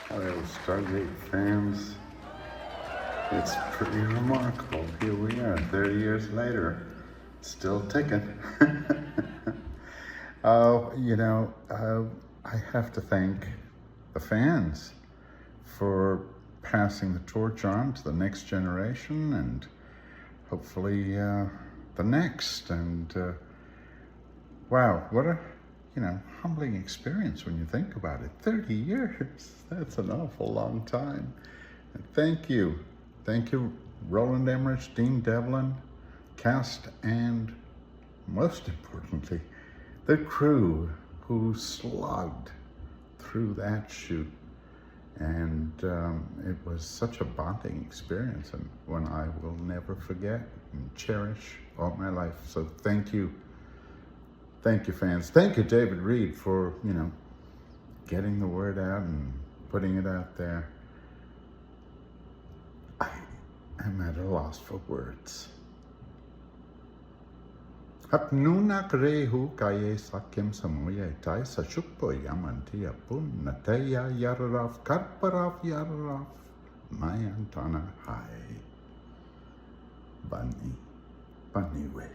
Hello, Stargate fans. It's pretty remarkable. Here we are, 30 years later, still ticking. I have to thank the fans for passing the torch on to the next generation and hopefully the next. And wow, what a humbling experience when you think about it. 30 years, that's an awful long time. And thank you, Roland Emmerich, Dean Devlin, cast, and most importantly, the crew who slugged through that shoot. And it was such a bonding experience, and one I will never forget and cherish all my life. So thank you, fans. Thank you, David Reed, for getting the word out and putting it out there. I am at a loss for words. Hapnuna krehu kaye sakim samoya tai sashukpo yamantia pun nataya yararaf karparaf yararaf mayantana hai bunny way.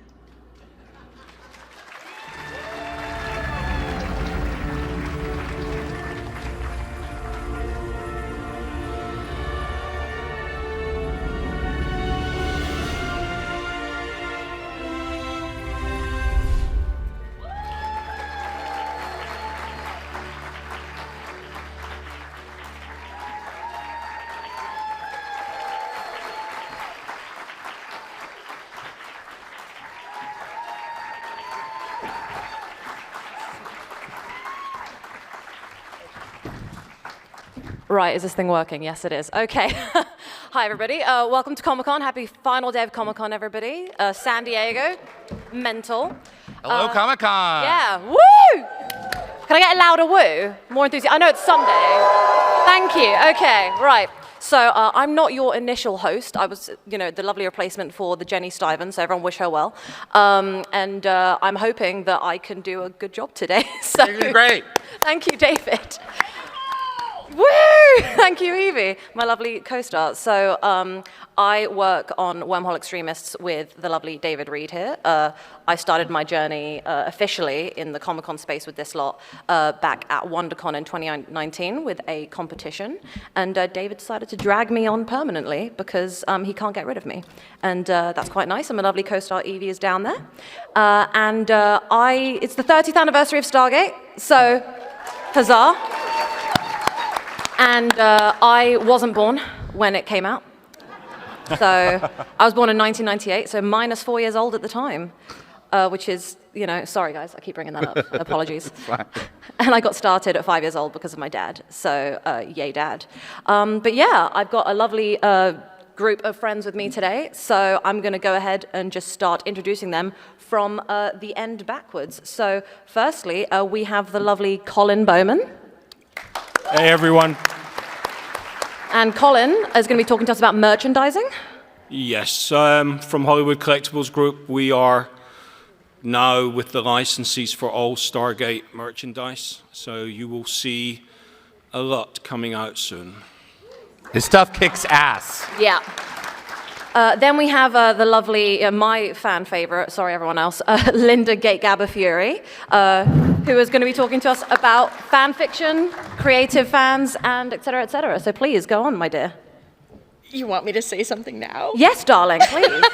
Right, is this thing working? Yes, it is. Okay. Hi, everybody. Welcome to Comic-Con. Happy final day of Comic-Con, everybody. San Diego, mental. Hello, Comic-Con. Yeah, woo! Can I get a louder woo? More enthusiasm. I know it's Sunday. Thank you. Okay, right. So I'm not your initial host. I was, the lovely replacement for the Jenny Stiven, so everyone wish her well. And I'm hoping that I can do a good job today. So, You're doing great. Thank you, David. Woo! Thank you, Evie, my lovely co-star. So I work on Wormhole Extremists with the lovely David Reed here. I started my journey officially in the Comic-Con space with this lot back at WonderCon in 2019 with a competition. And David decided to drag me on permanently because he can't get rid of me. And that's quite nice. And my lovely co-star Evie is down there. It's the 30th anniversary of Stargate, so huzzah. And I wasn't born when it came out. So I was born in 1998, so minus 4 years old at the time, which is, sorry guys, I keep bringing that up, apologies. And I got started at 5 years old because of my dad, so yay dad. But yeah, I've got a lovely group of friends with me today, so I'm gonna go ahead and just start introducing them from the end backwards. So firstly, we have the lovely Colin Bowman. Hey, everyone. And Colin is going to be talking to us about merchandising. Yes, from Hollywood Collectibles Group, we are now with the licensees for all Stargate merchandise. So you will see a lot coming out soon. His stuff kicks ass. Yeah. Then we have the lovely, my fan favorite, sorry everyone else, Linda Gabber Furey, who is going to be talking to us about fan fiction, creative fans, and et cetera, et cetera. So please, go on, my dear. You want me to say something now? Yes, darling, please.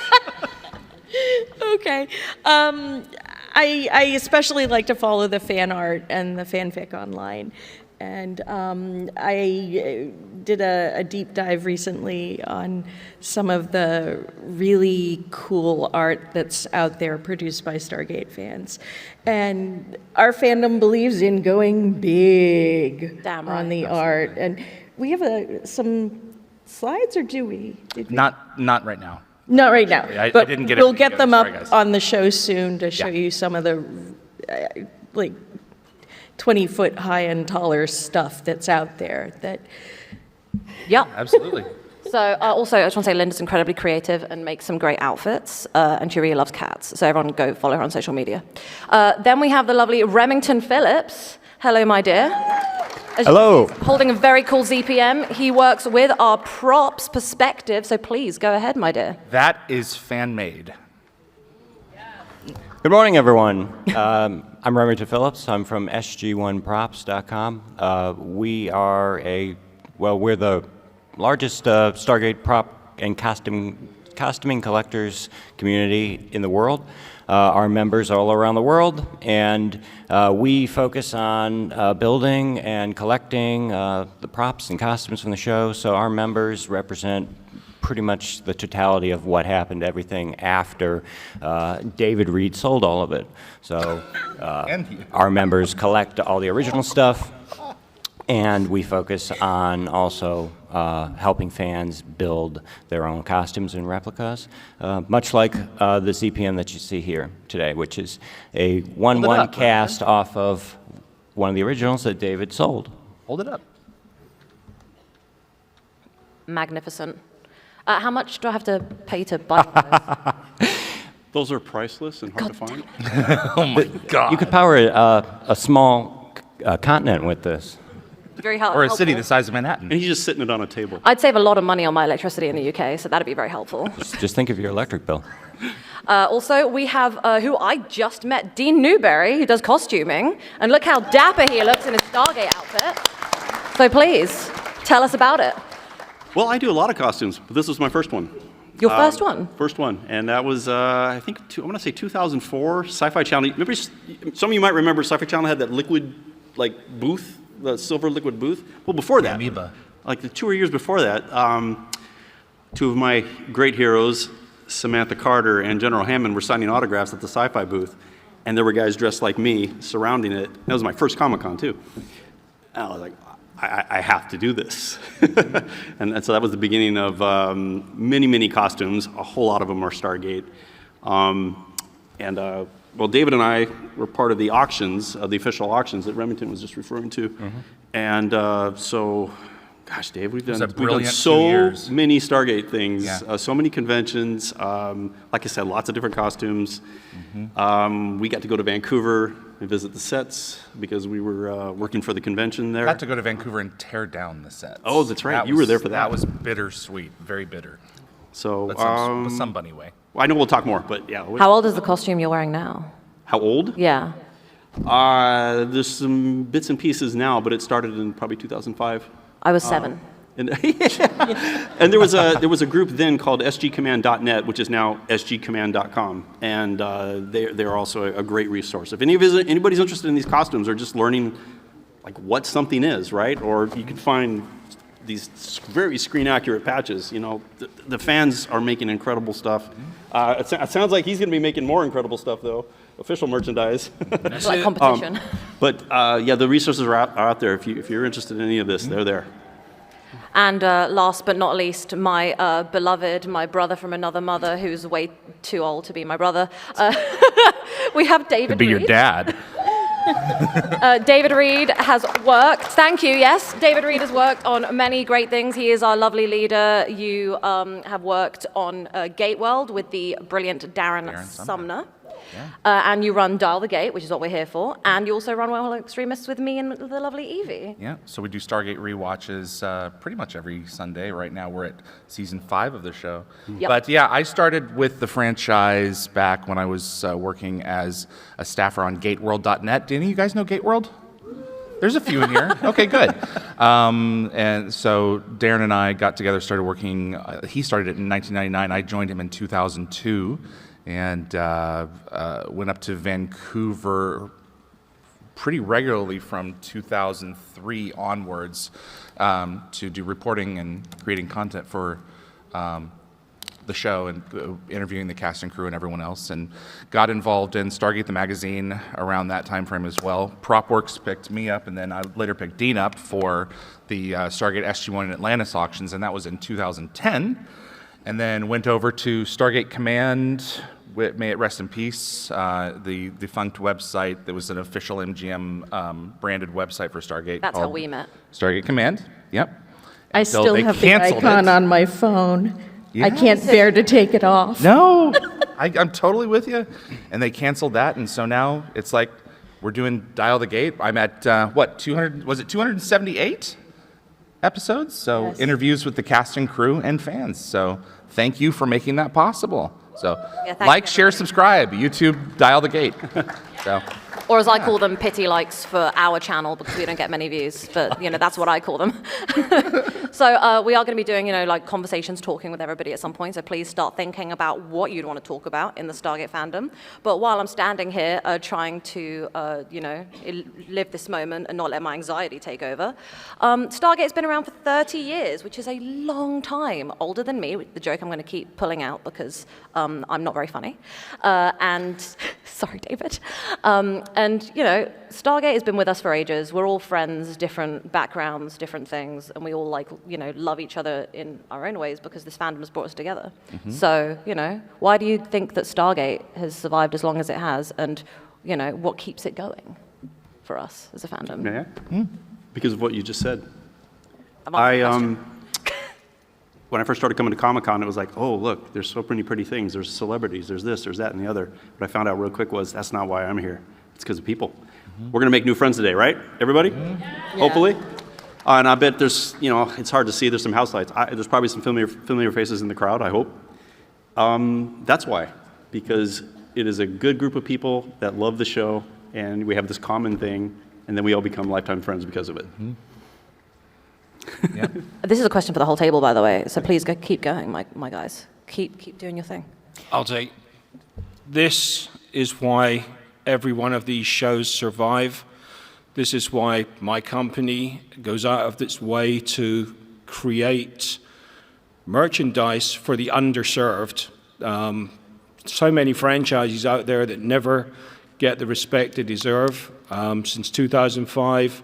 Okay. I especially like to follow the fan art and the fanfic online. And I did a deep dive recently on some of the really cool art that's out there produced by Stargate fans. And our fandom believes in going big on the art. And we have some slides, or do we? Not right now. Not right now, I but didn't get we'll get them up guys. on the show soon to show you some of the 20-foot high and taller stuff that's out there. Yeah. Absolutely. So also, I just want to say Linda's incredibly creative and makes some great outfits, and she really loves cats. So everyone go follow her on social media. Then we have the lovely Remington Phillips. Hello, my dear. As Hello. you can see, he's holding a very cool ZPM. He works with our props perspective, so please go ahead, my dear. That is fan-made. Good morning, everyone. I'm Remington Phillips. I'm from SG1props.com. We're the largest Stargate prop and costuming collectors community in the world. Our members are all around the world, and we focus on building and collecting the props and costumes from the show. So our members represent pretty much the totality of what happened, everything after David Reed sold all of it. So our members collect all the original stuff, and we focus on also helping fans build their own costumes and replicas, much like the ZPM that you see here today, which is a 1-1 cast off of one of the originals that David sold. Hold it up. Magnificent. How much do I have to pay to buy those? Those are priceless and hard to find. Oh my God. You could power a small continent with this. Very Or a helpful. city the size of Manhattan. And he's just sitting it on a table. I'd save a lot of money on my electricity in the UK, so that'd be very helpful. Just think of your electric bill. Also, we have who I just met, Dean Newbury, who does costuming. And look how dapper he looks in his Stargate outfit. So please, tell us about it. Well, I do a lot of costumes, but this was my first one. Your first one? First one. And that was, I think, I want to say 2004, Sci-Fi Channel. Remember, some of you might remember Sci-Fi Channel had that liquid, booth, the silver liquid booth. Well, before that, Amoeba. like the 2 years before that, two of my great heroes, Samantha Carter and General Hammond, were signing autographs at the Sci-Fi booth. And there were guys dressed like me surrounding it. That was my first Comic-Con, too. And I was like, I have to do this. and so that was the beginning of many, many costumes. A whole lot of them are Stargate. David and I were part of the auctions, the official auctions that Remington was just referring to. And so, gosh, Dave, we've done brilliant 2 so years. many Stargate things, Yeah. so many conventions. Like I said, lots of different costumes. We got to go to Vancouver and visit the sets because we were working for the convention there. Got to go to Vancouver and tear down the sets. Oh, that's right. You were there for that. That was bittersweet, very bitter. So, But some bunny way. I know we'll talk more, but yeah. How old is the costume you're wearing now? How old? Yeah. There's some bits and pieces now, but it started in probably 2005. I was 7. And, and there was a group then called sgcommand.net, which is now sgcommand.com, and they're also a great resource. If anybody's interested in these costumes or just learning what something is, right? Or you can find these very screen accurate patches. You know, the fans are making incredible stuff. It sounds like he's going to be making more incredible stuff though. Official merchandise. It's like competition. The resources are out there. If you're interested in any of this, they're there. And last but not least, my beloved, my brother from another mother, who's way too old to be my brother. We have David To be Reed. your dad. David Reed has worked. Thank you. Yes, David Reed has worked on many great things. He is our lovely leader. You have worked on Gateworld with the brilliant Darren Sumner. Yeah. And you run Dial the Gate, which is what we're here for. And you also run Wormhole Extremists with me and the lovely Evie. Yeah, so we do Stargate rewatches pretty much every Sunday. Right now we're at season 5 of the show. Yep. But yeah, I started with the franchise back when I was working as a staffer on GateWorld.net. Do any of you guys know GateWorld? There's a few in here. Okay, good. And so Darren and I got together, started working. He started it in 1999. I joined him in 2002. And went up to Vancouver pretty regularly from 2003 onwards to do reporting and creating content for the show and interviewing the cast and crew and everyone else, and got involved in Stargate the magazine around that time frame as well. PropWorks picked me up, and then I later picked Dean up for the Stargate SG-1 and Atlantis auctions, and that was in 2010. And then went over to Stargate Command, may it rest in peace, the defunct website that was an official MGM branded website for Stargate. That's how we met. Stargate Command, yep. I Until still they have the canceled icon it. on my phone. I Yeah. can't bear to take it off. No, I'm totally with you. And they canceled that, and so now it's like we're doing Dial the Gate. I'm at, 200, was it 278 episodes? So Yes. interviews with the cast and crew and fans. So thank you for making that possible. So thank like, you, share, everybody. subscribe, YouTube, Dial the Gate. So. Or as I call them, pity likes for our channel because we don't get many views. But, that's what I call them. So we are going to be doing, like conversations, talking with everybody at some point. So please start thinking about what you'd want to talk about in the Stargate fandom. But while I'm standing here trying to, live this moment and not let my anxiety take over, Stargate's been around for 30 years, which is a long time. Older than me, the joke I'm going to keep pulling out because I'm not very funny. And sorry, David. And, Stargate has been with us for ages. We're all friends, different backgrounds, different things, and we all, love each other in our own ways because this fandom has brought us together. Mm-hmm. So, why do you think that Stargate has survived as long as it has, and, what keeps it going for us as a fandom? Yeah. Because of what you just said. I'm asking a question. When I first started coming to Comic-Con, it was like, oh, look, there's so many pretty things. There's celebrities, there's this, there's that, and the other. What I found out real quick was that's not why I'm here. It's because of people. Mm-hmm. We're going to make new friends today, right, everybody? Mm-hmm. Yeah. Hopefully. And I bet there's, it's hard to see. There's some house lights. There's probably some familiar faces in the crowd, I hope. That's why. Because it is a good group of people that love the show, and we have this common thing, and then we all become lifetime friends because of it. Mm-hmm. Yeah. This is a question for the whole table, by the way, so please keep going, my guys. Keep doing your thing. I'll take. This is why every one of these shows survive. This is why my company goes out of its way to create merchandise for the underserved. So many franchises out there that never get the respect they deserve. Since 2005,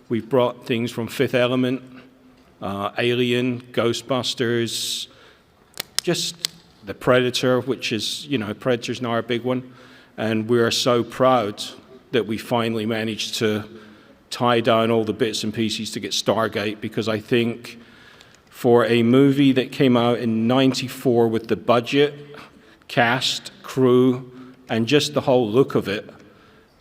we've brought things from Fifth Element, Alien, Ghostbusters, just the Predator, which is, Predator's now our big one. And we are so proud that we finally managed to tie down all the bits and pieces to get Stargate, because I think for a movie that came out in '94 with the budget, cast, crew, and just the whole look of it,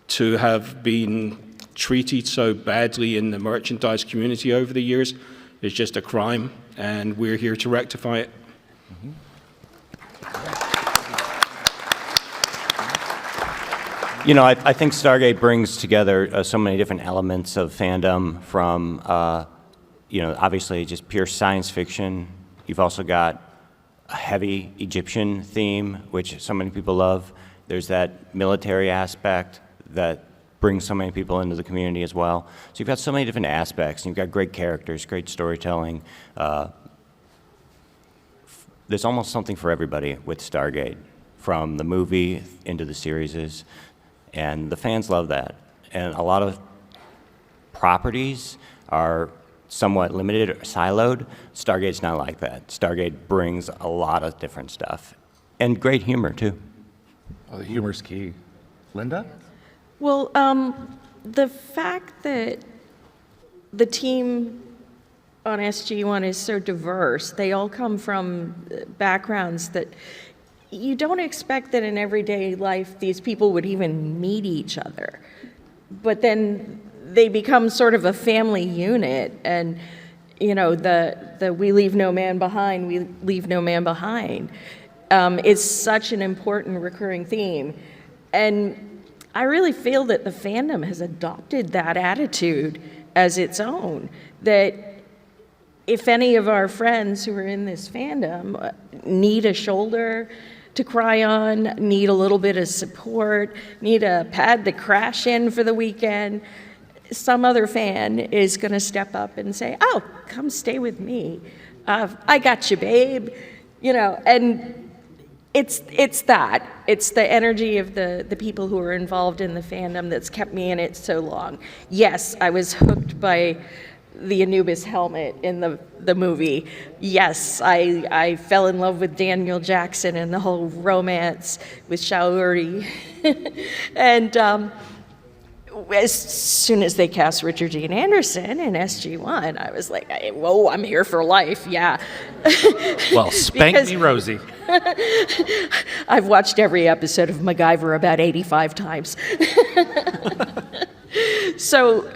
to have been treated so badly in the merchandise community over the years is just a crime, and we're here to rectify it. Mm-hmm. I think Stargate brings together so many different elements of fandom from, obviously just pure science fiction. You've also got a heavy Egyptian theme, which so many people love. There's that military aspect that brings so many people into the community as well. So you've got so many different aspects, and you've got great characters, great storytelling. There's almost something for everybody with Stargate, from the movie into the series, and the fans love that. And a lot of properties are somewhat limited or siloed. Stargate's not like that. Stargate brings a lot of different stuff, and great humor too. Oh, the humor's key. Linda? Well, the fact that the team on SG1 is so diverse, they all come from backgrounds that you don't expect that in everyday life these people would even meet each other. But then they become sort of a family unit, and the we leave no man behind, we leave no man behind is such an important recurring theme. And I really feel that the fandom has adopted that attitude as its own, that if any of our friends who are in this fandom need a shoulder to cry on, need a little bit of support, need a pad to crash in for the weekend, some other fan is going to step up and say, oh, come stay with me. I got you, babe. And it's that. It's the energy of the people who are involved in the fandom that's kept me in it so long. Yes, I was hooked by the Anubis helmet in the movie. Yes, I fell in love with Daniel Jackson and the whole romance with Shaori. And as soon as they cast Richard Dean Anderson in SG-1, I was like, whoa, I'm here for life, yeah. Well, spank Because- me, Rosie. I've watched every episode of MacGyver about 85 times. So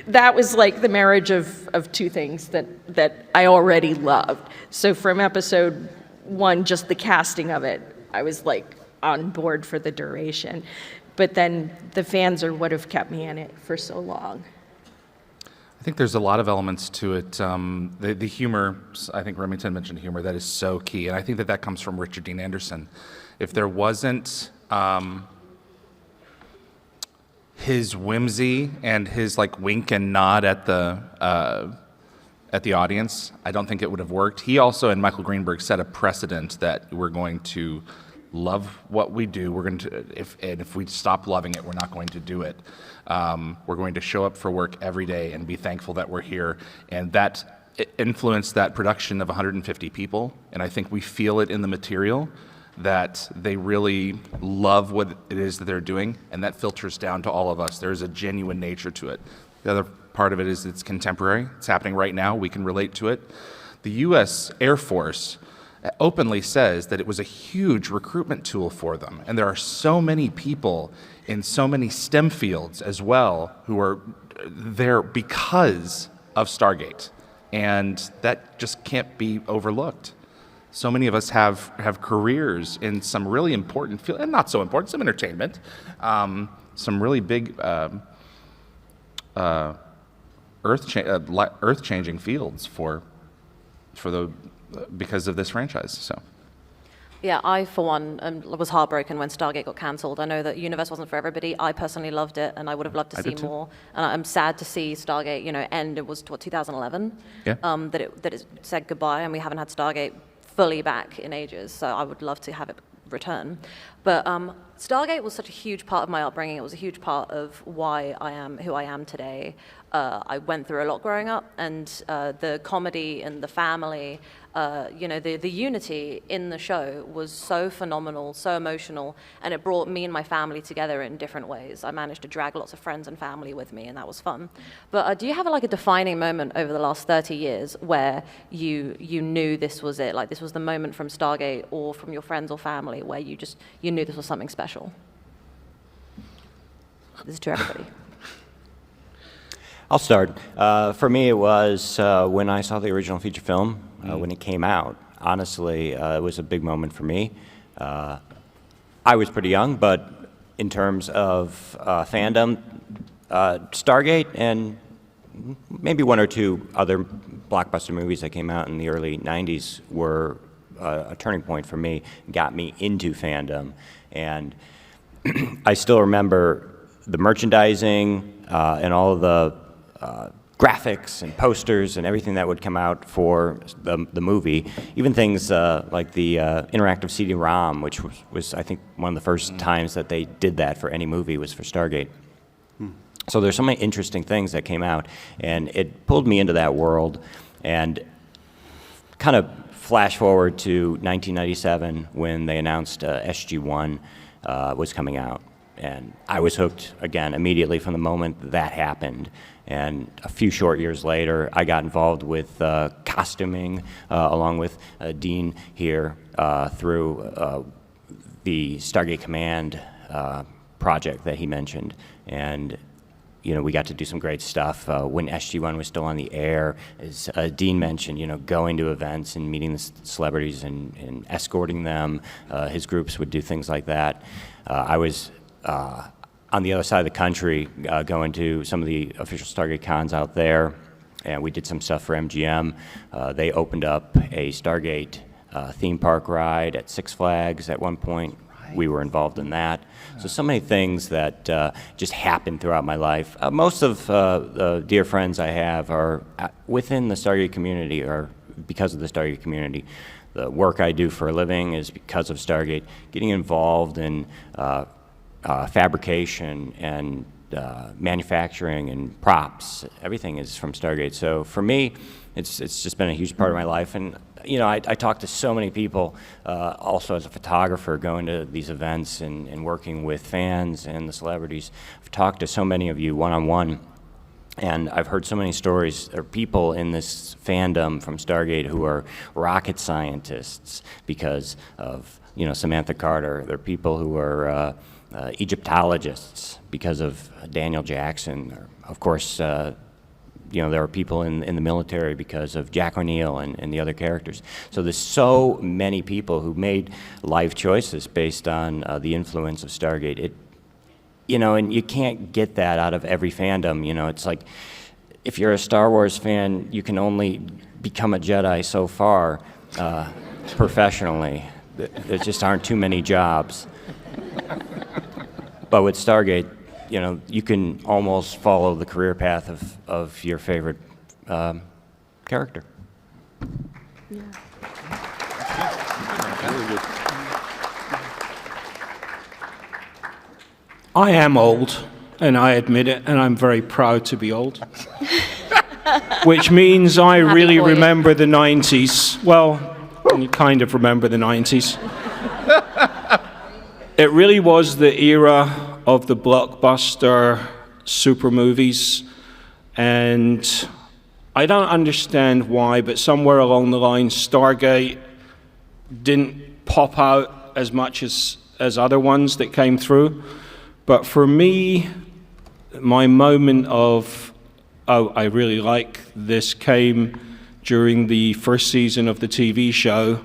that was like the marriage of two things that I already loved. So from episode 1, just the casting of it, I was like on board for the duration. But then the fans are what have kept me in it for so long. I think there's a lot of elements to it. The humor, I think Remington mentioned humor, that is so key. And I think that comes from Richard Dean Anderson. If there wasn't his whimsy and his like wink and nod at the audience, I don't think it would have worked. He also, and Michael Greenberg, set a precedent that we're going to love what we do. We're going to, if we stop loving it, we're not going to do it. We're going to show up for work every day and be thankful that we're here. And that influenced that production of 150 people. And I think we feel it in the material that they really love what it is that they're doing, and that filters down to all of us. There's a genuine nature to it. The other part of it is it's contemporary. It's happening right now. We can relate to it. The U.S. Air Force openly says that it was a huge recruitment tool for them. And there are so many people in so many STEM fields as well who are there because of Stargate. And that just can't be overlooked. So many of us have careers in some really important fields, and not so important, some entertainment, some really big earth-changing fields because of this franchise. So, Yeah, I, for one, was heartbroken when Stargate got cancelled. I know that Universe wasn't for everybody. I personally loved it, and I would have loved to see did too. more. And I'm sad to see Stargate, end. It was, 2011? Yeah. That it said goodbye, and we haven't had Stargate fully back in ages, so I would love to have it return. But Stargate was such a huge part of my upbringing. It was a huge part of why I am who I am today. I went through a lot growing up, and the comedy and the family, the unity in the show was so phenomenal, so emotional, and it brought me and my family together in different ways. I managed to drag lots of friends and family with me, and that was fun. But do you have a defining moment over the last 30 years where you knew this was it? Like this was the moment from Stargate or from your friends or family where you knew this was something special? This is to everybody. I'll start. For me, it was when I saw the original feature film, when it came out. Honestly, it was a big moment for me. I was pretty young, but in terms of fandom, Stargate and maybe one or two other blockbuster movies that came out in the early 90s were a turning point for me, got me into fandom. And I still remember the merchandising and all of the graphics and posters and everything that would come out for the movie, even things like the interactive CD-ROM, which was I think one of the first times that they did that for any movie was for Stargate. So there's so many interesting things that came out, and it pulled me into that world. And kind of flash forward to 1997 when they announced SG-1 was coming out. And I was hooked again immediately from the moment that happened. And a few short years later, I got involved with costuming along with Dean here through the Stargate Command project that he mentioned. And we got to do some great stuff when SG-1 was still on the air. As Dean mentioned, going to events and meeting the celebrities and escorting them. His groups would do things like that. I was on the other side of the country, going to some of the official Stargate cons out there, and we did some stuff for MGM. They opened up a Stargate theme park ride at Six Flags at one point. We were involved in that. So many things that just happened throughout my life. Most of the dear friends I have are within the Stargate community or because of the Stargate community. The work I do for a living is because of Stargate. Getting involved in fabrication and manufacturing and props. Everything is from Stargate. So for me, it's just been a huge part of my life. And I talk to so many people, also as a photographer, going to these events and working with fans and the celebrities. I've talked to so many of you one-on-one, and I've heard so many stories. There are people in this fandom from Stargate who are rocket scientists because of Samantha Carter. There are people who are Egyptologists because of Daniel Jackson. Of course, there are people in the military because of Jack O'Neill and the other characters. So there's so many people who made life choices based on the influence of Stargate. And you can't get that out of every fandom. It's like if you're a Star Wars fan, you can only become a Jedi so far professionally. There just aren't too many jobs. But with Stargate, you can almost follow the career path of your favorite character. Yeah. I am old, and I admit it, and I'm very proud to be old. Which means I really remember the 90s. Well, you kind of remember the 90s. It really was the era of the blockbuster super movies, and I don't understand why, but somewhere along the line, Stargate didn't pop out as much as other ones that came through. But for me, my moment of, oh, I really like this came during the first season of the TV show,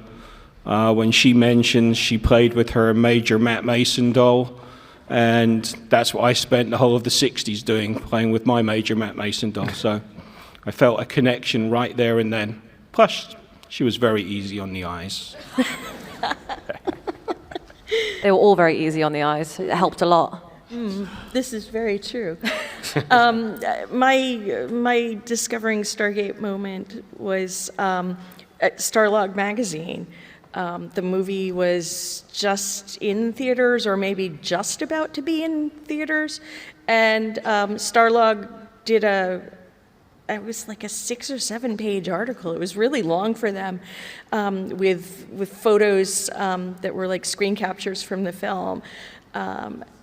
when she mentioned she played with her Major Matt Mason doll. And that's what I spent the whole of the 60s doing, playing with my Major Matt Mason doll. So I felt a connection right there and then. Plus, she was very easy on the eyes. They were all very easy on the eyes. It helped a lot. This is very true. My discovering Stargate moment was at Starlog magazine. The movie was just in theaters, or maybe just about to be in theaters, and Starlog did it was like a 6 or 7 page article. It was really long for them, with photos that were like screen captures from the film.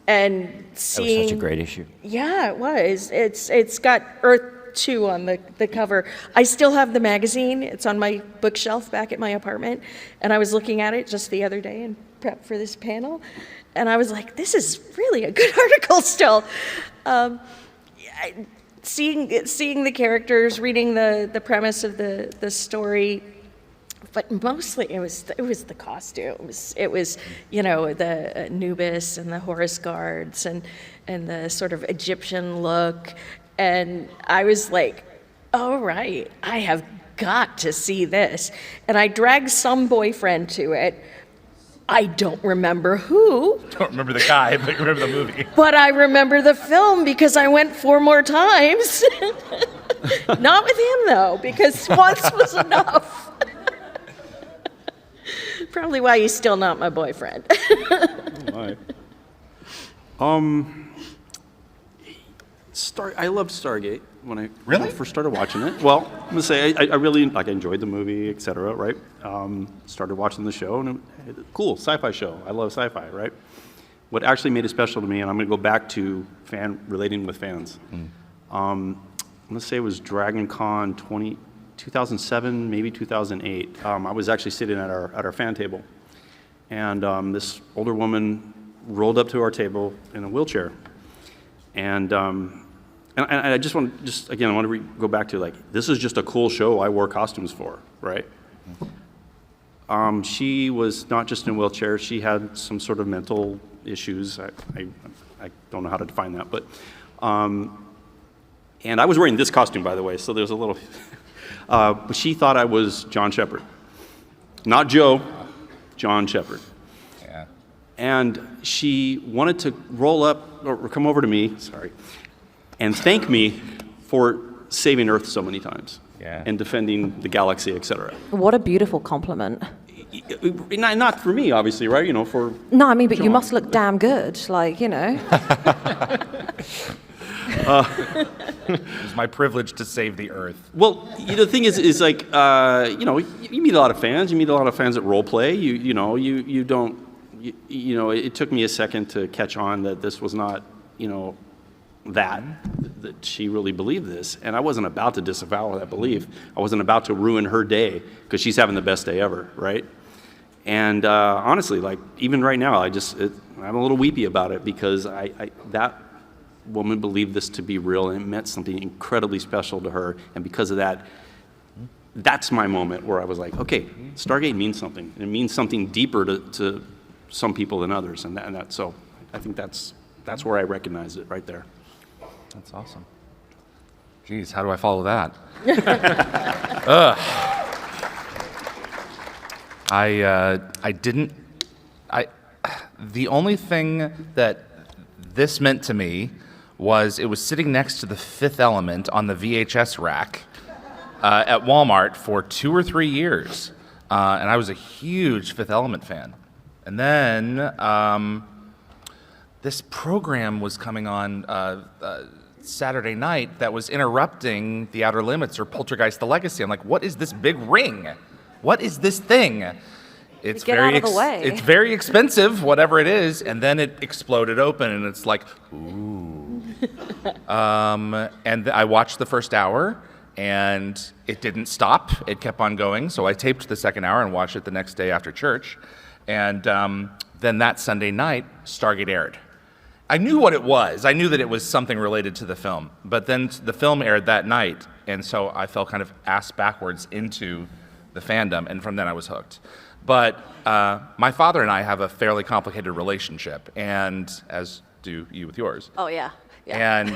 And seeing, that was such a great issue. Yeah, it was. It's got Earth 2 on the cover. I still have the magazine. It's on my bookshelf back at my apartment. And I was looking at it just the other day in prep for this panel. And I was like, this is really a good article still. Seeing the characters, reading the premise of the story, but mostly it was the costumes. It was the Anubis and the Horus guards and the sort of Egyptian look, and I was like, all right, I have got to see this. And I dragged some boyfriend to it. I don't remember who. Don't remember the guy, but you remember the movie. But I remember the film because I went 4 more times. Not with him though, because once was enough. Probably why he's still not my boyfriend. I loved Stargate when I first started watching it. Well, I'm gonna say I really I enjoyed the movie, etc. Right? Started watching the show, and cool sci-fi show. I love sci-fi, right? What actually made it special to me, and I'm gonna go back to relating with fans. I'm gonna say it was Dragon Con 2007, maybe 2008. I was actually sitting at our fan table, and this older woman rolled up to our table in a wheelchair, and I just want to go back to, like, this is just a cool show I wore costumes for, right? She was not just in a wheelchair; she had some sort of mental issues. I don't know how to define that, but and I was wearing this costume, by the way, so there's a little. But she thought I was John Shepard. Not Joe, John Shepard. Yeah. And she wanted to roll up, or come over to me, and thank me for saving Earth so many times. Yeah. And defending the galaxy, etc. What a beautiful compliment. Not for me, obviously, right? For No, I mean, but John. you must look damn good, like. It was my privilege to save the Earth. Well, the thing is like, you meet a lot of fans. You meet a lot of fans at Roleplay. You don't, it took me a second to catch on that this was not, that she really believed this. And I wasn't about to disavow that belief. I wasn't about to ruin her day because she's having the best day ever, right? And honestly, like, even right now, I'm a little weepy about it because that woman believed this to be real, and it meant something incredibly special to her. And because of that, that's my moment where I was like, okay, Stargate means something. And it means something deeper to some people than others. So I think that's where I recognize it right there. That's awesome. Geez, how do I follow that? The only thing that this meant to me was it was sitting next to The Fifth Element on the VHS rack at Walmart for 2 or 3 years. And I was a huge Fifth Element fan. And then this program was coming on Saturday night that was interrupting The Outer Limits or Poltergeist: The Legacy. I'm like, what is this big ring? What is this thing? It's Get out of the way. It's very expensive, whatever it is, and then it exploded open, and it's like, ooh. And I watched the first hour, and it didn't stop. It kept on going, so I taped the second hour and watched it the next day after church. And then that Sunday night, Stargate aired. I knew what it was. I knew that it was something related to the film, but then the film aired that night, and so I fell kind of ass backwards into the fandom, and from then I was hooked. But my father and I have a fairly complicated relationship, and as do you with yours. Oh, yeah. And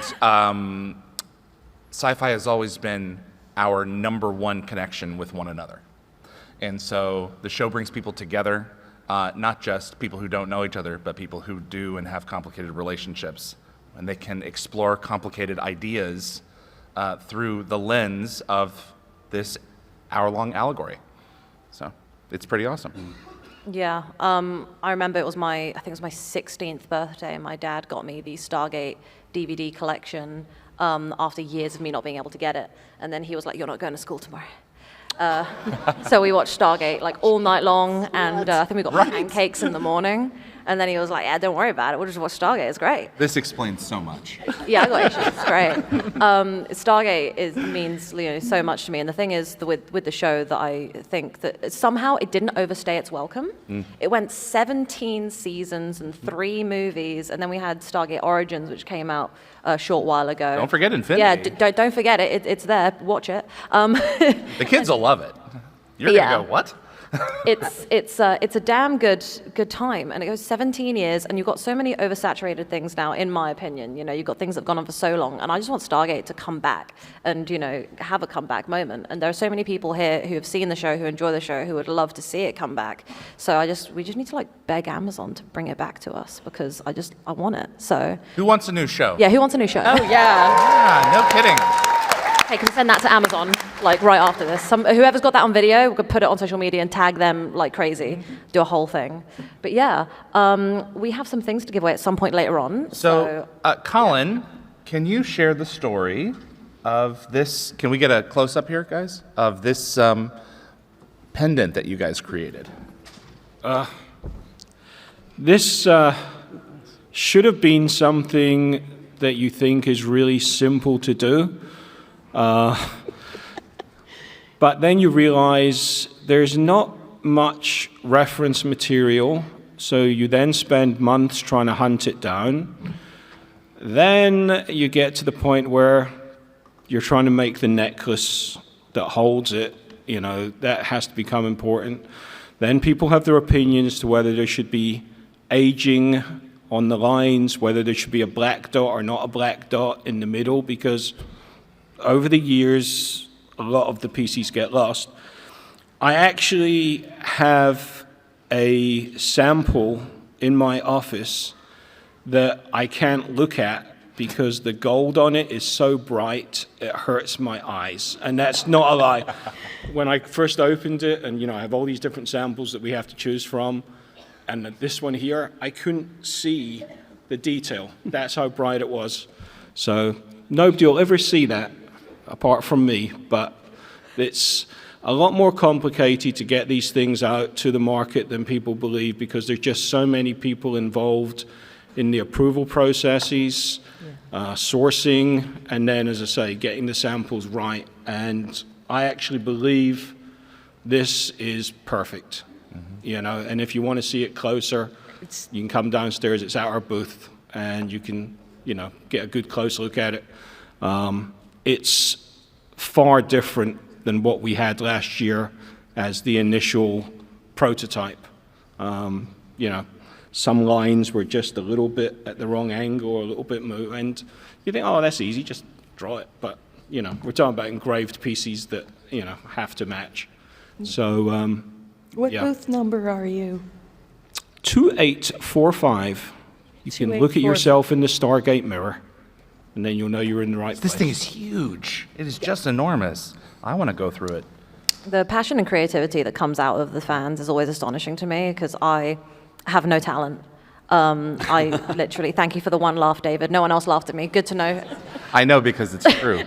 sci-fi has always been our number one connection with one another. And so the show brings people together, not just people who don't know each other, but people who do and have complicated relationships. And they can explore complicated ideas through the lens of this hour-long allegory. So it's pretty awesome. Yeah, I remember I think it was my 16th birthday, and my dad got me the Stargate DVD collection after years of me not being able to get it. And then he was like, "You're not going to school tomorrow." So we watched Stargate like all night long, and I think we got pancakes in the morning. And then he was like, "Yeah, don't worry about it. We'll just watch Stargate. It's great." This explains so much. Yeah, I got issues. It's great. Stargate means so much to me. And the thing is, with the show, that I think that somehow it didn't overstay its welcome. It went 17 seasons and 3 movies, and then we had Stargate Origins, which came out a short while ago. Don't forget Infinity. Yeah, don't forget it. It's there. Watch it. The kids will love it. You're gonna go, what? It's a damn good time, and it goes 17 years, and you've got so many oversaturated things now, in my opinion. You've got things that have gone on for so long, and I just want Stargate to come back and have a comeback moment. And there are so many people here who have seen the show, who enjoy the show, who would love to see it come back. So we just need to beg Amazon to bring it back to us, because I want it. So who wants a new show? Yeah, who wants a new show? Oh, yeah. Yeah, no kidding. Hey, can send that to Amazon, right after this. Whoever's got that on video, we could put it on social media and tag them like crazy, do a whole thing. But yeah, we have some things to give away at some point later on. So Colin, can you share the story of this? Can we get a close-up here, guys? Of this pendant that you guys created. This should have been something that you think is really simple to do. But then you realize there's not much reference material, so you then spend months trying to hunt it down. Then you get to the point where you're trying to make the necklace that holds it, that has to become important. Then people have their opinions as to whether there should be aging on the lines, whether there should be a black dot or not a black dot in the middle, because over the years, a lot of the pieces get lost. I actually have a sample in my office that I can't look at because the gold on it is so bright, it hurts my eyes. And that's not a lie. When I first opened it, and I have all these different samples that we have to choose from, and this one here, I couldn't see the detail. That's how bright it was. So nobody will ever see that apart from me, but it's a lot more complicated to get these things out to the market than people believe because there's just so many people involved in the approval processes, sourcing, and then, as I say, getting the samples right. And I actually believe this is perfect, you know, and if you want to see it closer, you can come downstairs. It's at our booth, and you can, you know, get a good close look at it. It's far different than what we had last year as the initial prototype. You know, some lines were just a little bit at the wrong angle or a little bit moved, and you think, oh, that's easy, just draw it. But, you know, we're talking about engraved pieces that, you know, have to match. So, What booth number are you? 2845. You can look at yourself in the Stargate mirror, and then you'll know you're in the right place. This thing is huge. It is just enormous. I want to go through it. The passion and creativity that comes out of the fans is always astonishing to me because I have no talent. I literally, thank you for the one laugh, David. No one else laughed at me. Good to know. I know because it's true.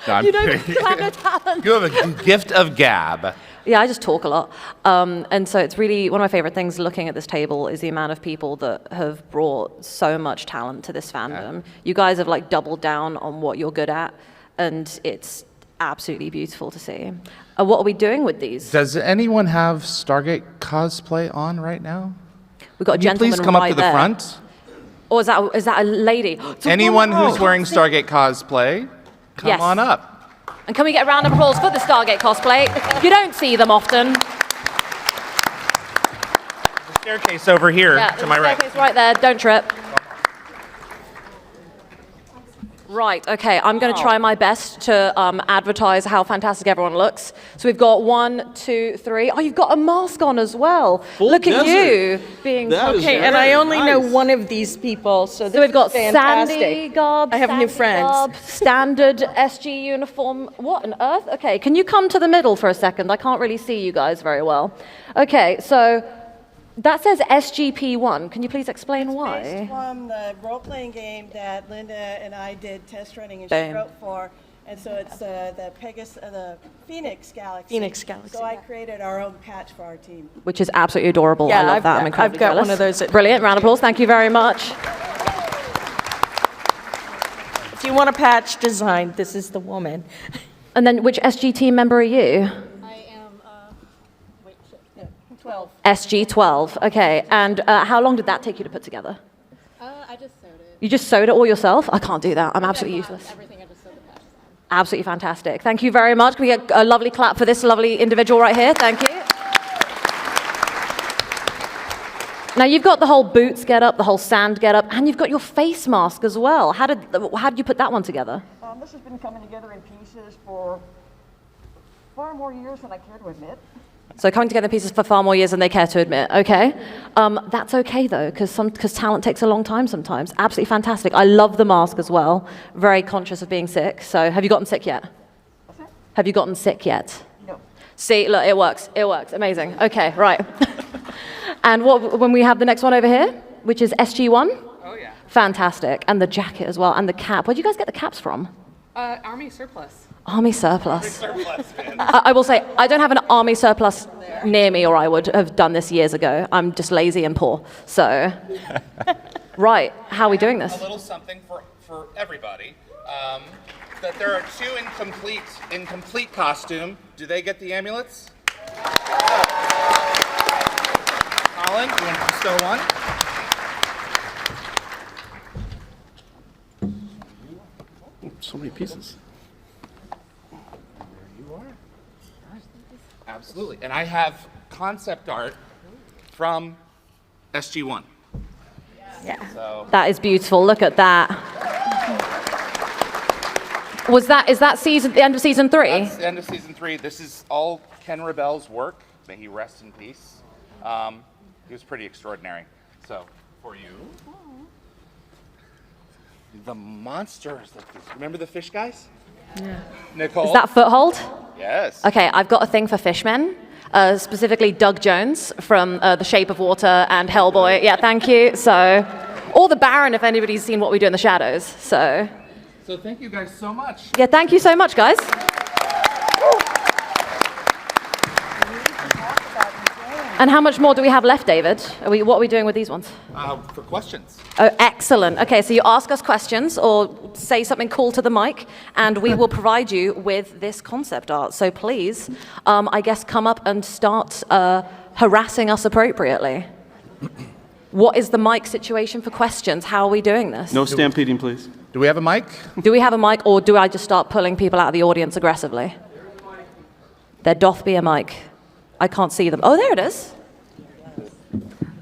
No, I'm You don't kidding. have no talent. You have a gift of gab. Yeah, I just talk a lot. And so it's really, one of my favorite things looking at this table is the amount of people that have brought so much talent to this fandom. You guys have like doubled down on what you're good at, and it's absolutely beautiful to see. What are we doing with these? Does anyone have Stargate cosplay on right now? We've got a Can you gentleman please come up right to the there. front? Or is that a lady? It's a Anyone woman. who's wearing Stargate cosplay, come Yes. on up. And can we get a round of applause for the Stargate cosplay? You don't see them often. The staircase over here Yeah, to my right. staircase right there. Don't trip. Right, okay, I'm going to try my best to advertise how fantastic everyone looks. So we've got 1, 2, 3. Oh, you've got a mask on as well. Full Look at desert. you being That is Okay, and I only know one of these people, so this So we've got is fantastic. Sandy garb, I have new Sandy friends. garb, standard SG uniform. What on earth? Okay, can you come to the middle for a second? I can't really see you guys very well. Okay, so that says SGP1. Can you please explain why? Based from the role-playing game that Linda and I did test running and Bam. she wrote for, and so it's the Phoenix Galaxy. Phoenix Galaxy, So I yeah. created our own patch for our team. Which is absolutely adorable. Yeah, I love I've that. I'm got- incredibly I've got one jealous. of those at- Brilliant. Round of applause. Thank you very much. If you want a patch design, this is the woman. And then which SG team member are you? I am, 12. SG12. Okay, and how long did that take you to put together? I just sewed it. You just sewed it all yourself? I can't do that. I'm absolutely useless. Everything I just sewed the patches on. Absolutely fantastic. Thank you very much. Can we get a lovely clap for this lovely individual right here? Thank you. Now you've got the whole boots get up, the whole sand get up, and you've got your face mask as well. How did you put that one together? This has been coming together in pieces for far more years than I care to admit. So coming together in pieces for far more years than they care to admit. Okay, that's okay though, because talent takes a long time sometimes. Absolutely fantastic. I love the mask as well. Very conscious of being sick. So have you gotten sick yet? Have you gotten sick yet? No. See, look, it works. It works. Amazing. Okay, right. And when we have the next one over here, which is SG1? Oh, yeah. Fantastic. And the jacket as well, and the cap. Where'd you guys get the caps from? Army surplus. Army surplus. I will say, I don't have an army surplus near me, or I would have done this years ago. I'm just lazy and poor. So, right, how are we doing this? A little something for everybody. That there are two in complete costume. Do they get the amulets? Colin, you want to bestow one? So many pieces. Absolutely. And I have concept art from SG1. Yeah. So That is beautiful. Look at that. Is that the end of season 3? that's the end of season 3. This is all Ken Rebel's work. May he rest in peace. He was pretty extraordinary. So for you, the monsters. Remember the fish guys? Yeah. Nicole. Is that Foothold? Yes. Okay, I've got a thing for fishmen, specifically Doug Jones from The Shape of Water and Hellboy. Yeah, thank you. So, or the Baron, if anybody's seen What We Do in the Shadows. So, So thank you guys so much. Yeah, thank you so much, guys. And how much more do we have left, David? What are we doing with these ones? For questions. Oh, excellent. Okay, so you ask us questions or say something cool to the mic, and we will provide you with this concept art. So please, I guess, come up and start harassing us appropriately. What is the mic situation for questions? How are we doing this? No stampeding, please. Do we have a mic? Do we have a mic, or do I just start pulling people out of the audience aggressively? There doth be a mic. I can't see them. Oh, there it is.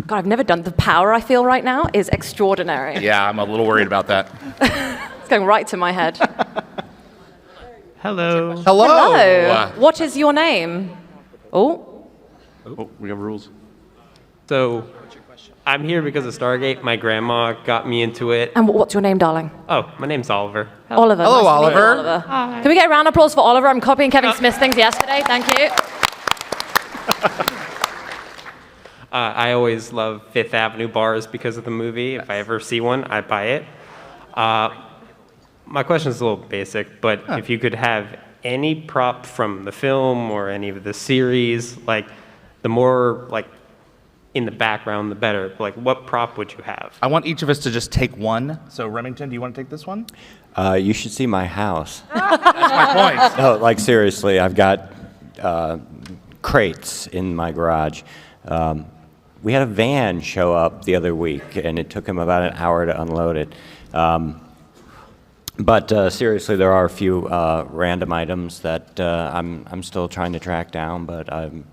God, I've never done. The power I feel right now is extraordinary. Yeah, I'm a little worried about that. It's going right to my head. Hello. Hello. Hello. What is your name? Oh. Oh, we have rules. So, I'm here because of Stargate. My grandma got me into it. And what's your name, darling? Oh, my name's Oliver. Oliver. Hello, Nice to meet you, Oliver. Oliver. Hi. Can we get a round of applause for Oliver? I'm copying Kevin Smith's things yesterday. Thank you. I always love Fifth Avenue bars because of the movie. If I ever see one, I buy it. My question is a little basic, but if you could have any prop from the film or any of the series, like the more like in the background, the better. Like, what prop would you have? I want each of us to just take one. So Remington, do you want to take this one? You should see my house. That's my point. No, like seriously, I've got crates in my garage. We had a van show up the other week, and it took him about an hour to unload it. But seriously, there are a few random items that I'm still trying to track down, but I'm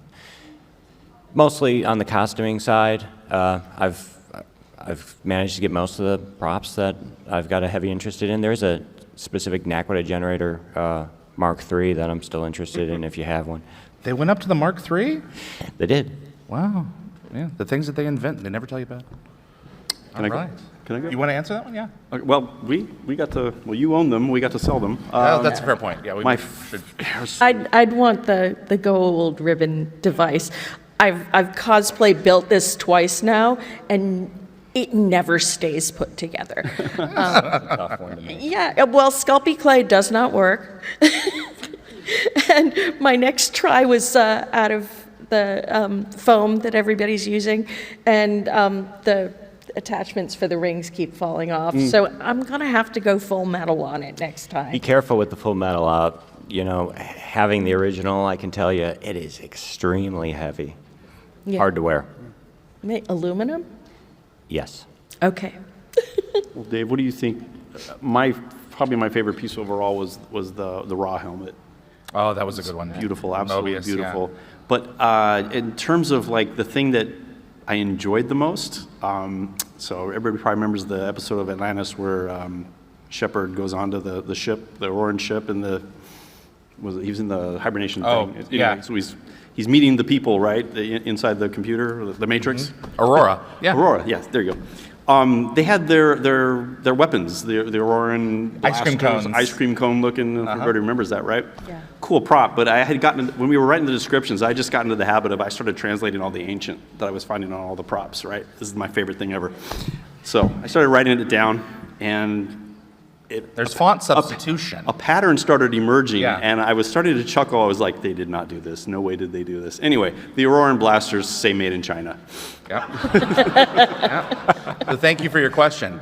mostly on the costuming side. I've managed to get most of the props that I've got a heavy interest in. There's a specific Naquita generator Mark III that I'm still interested in if you have one. They went up to the Mark III? They did. Wow. Yeah, the things that they invent, they never tell you about. Can I go? Right. Can I go? You want to answer that one? Yeah. Okay, well, we got to, well, you own them, we got to sell them. Well, that's a fair point. Yeah, we my should. I'd want the gold ribbon device. I've cosplay built this twice now, and it never stays put together. Yeah, well, Sculpey clay does not work. And my next try was out of the foam that everybody's using, and the attachments for the rings keep falling off. So I'm gonna have to go full metal on it next time. Be careful with the full metal out. You know, having the original, I can tell you, it is extremely heavy. Yeah. Hard to wear. Aluminum? Yes. Okay. Well, Dave, what do you think? Probably my favorite piece overall was the Raw helmet. Oh, that was a good one. Beautiful, absolutely Mobius, beautiful. yeah. But in terms of like the thing that I enjoyed the most, so everybody probably remembers the episode of Atlantis where Shepard goes onto the ship, the orange ship, and he was in the hibernation thing. Anyway, yeah. So he's meeting the people, right, inside the computer, the Matrix. Mm-hmm. Aurora. Yeah. Aurora. Yes, there you go. They had their weapons, the Auroran Ice cream blasters, cones. ice cream cone looking. Everybody remembers that, right? Yeah. Cool prop. But I had gotten, when we were writing the descriptions, I just got into the habit of I started translating all the ancient that I was finding on all the props. Right. This is my favorite thing ever. So I started writing it down, and There's font substitution. a pattern started emerging, Yeah. and I was starting to chuckle. I was like, they did not do this. No way did they do this. Anyway, the Auroran blasters say made in China. Yep. So thank you for your question.